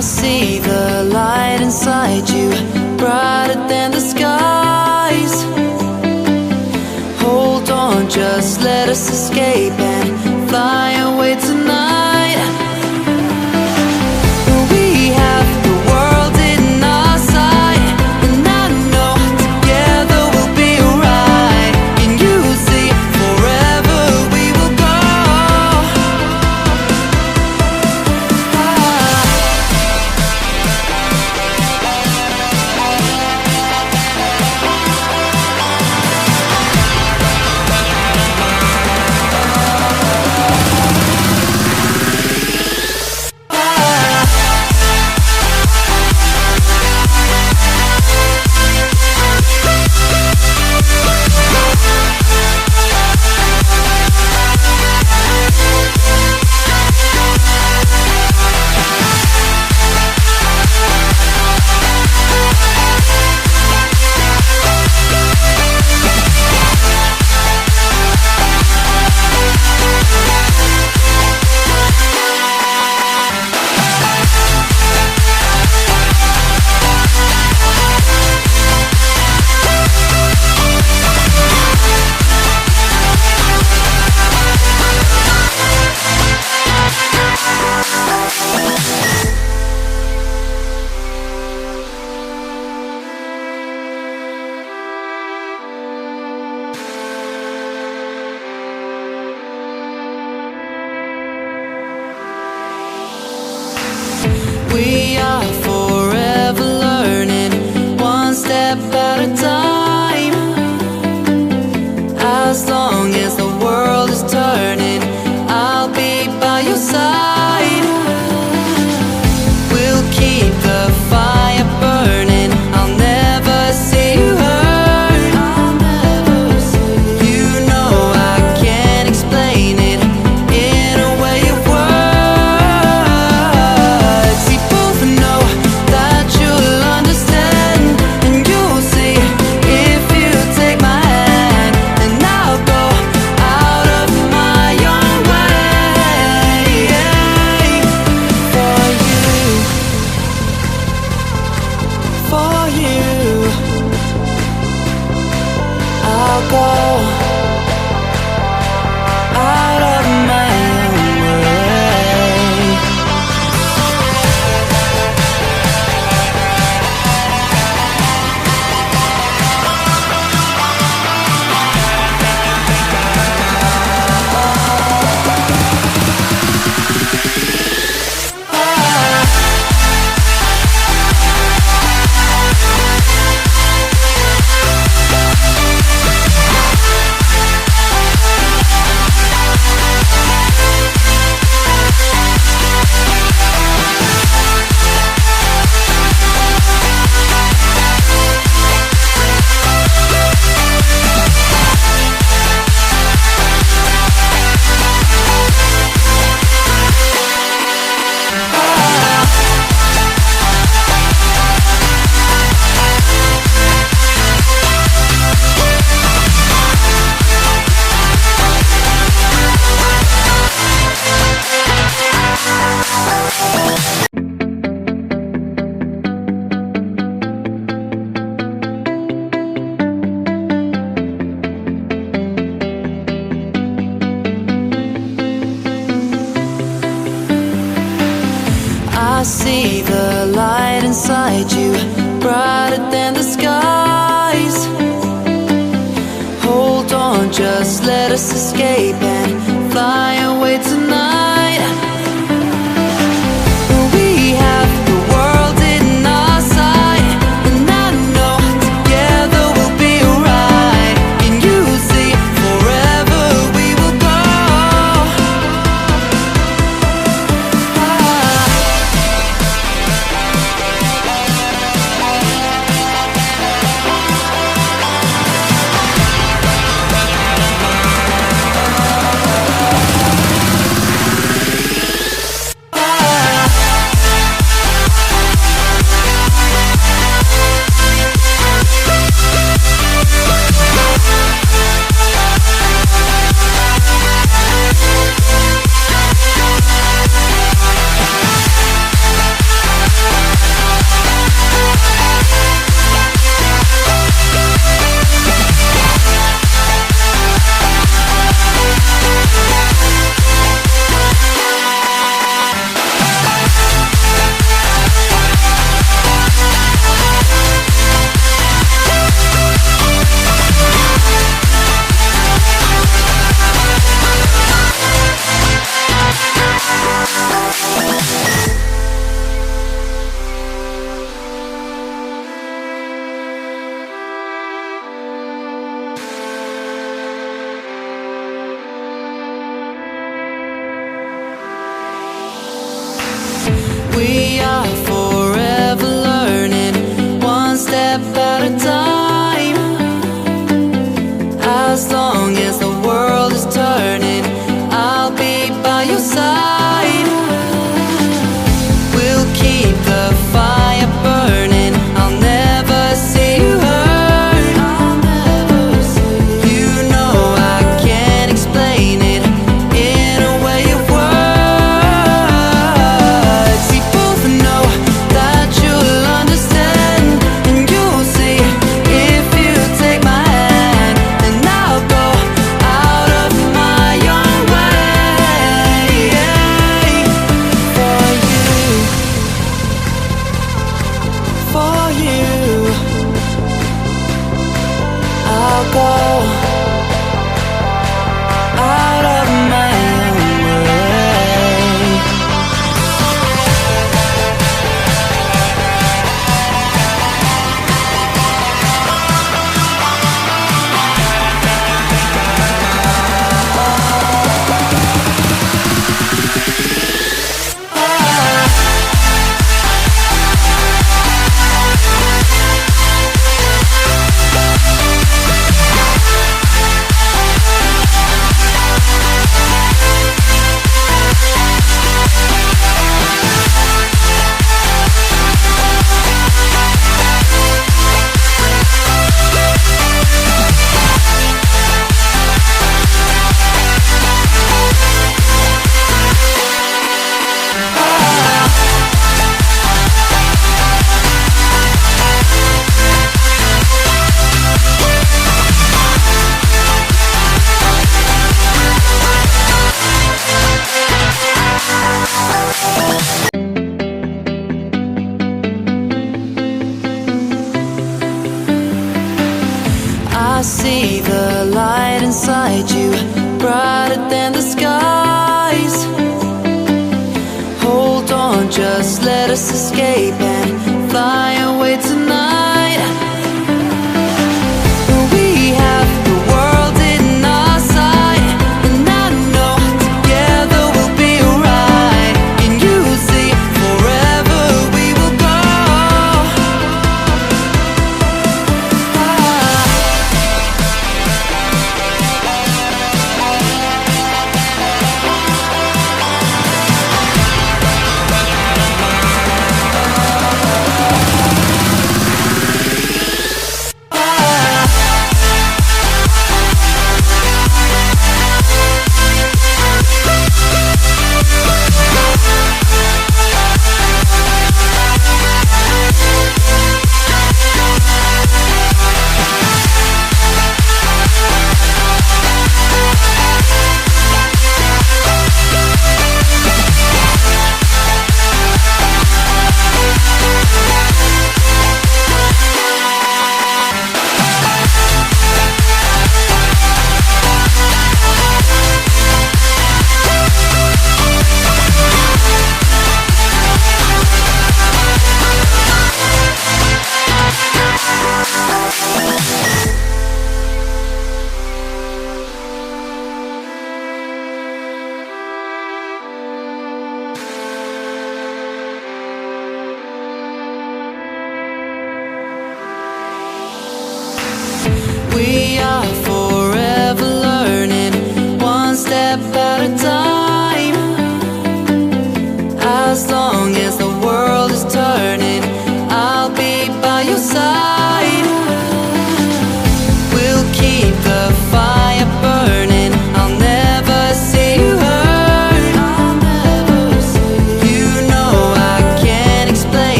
I see the light inside you, brighter than the skies. Hold on, just let us escape and fly away tonight. We have the world in our sight, and I know together we'll be alright. Can you see forever we will go? We are forever learning, one step at a time. As long as the world is turning, I'll be by your side. We'll keep the fire burning, I'll never see you hurt. You know I can't explain it in a way of words. We both know that you'll understand, and you'll see if you take my hand, and I'll go out of my own way for you. I'll go out of my own way. I see the light inside you, brighter than the skies. Hold on, just let us escape and fly away tonight. We have the world in our sight, and I know together we'll be alright. Can you see forever we will go? We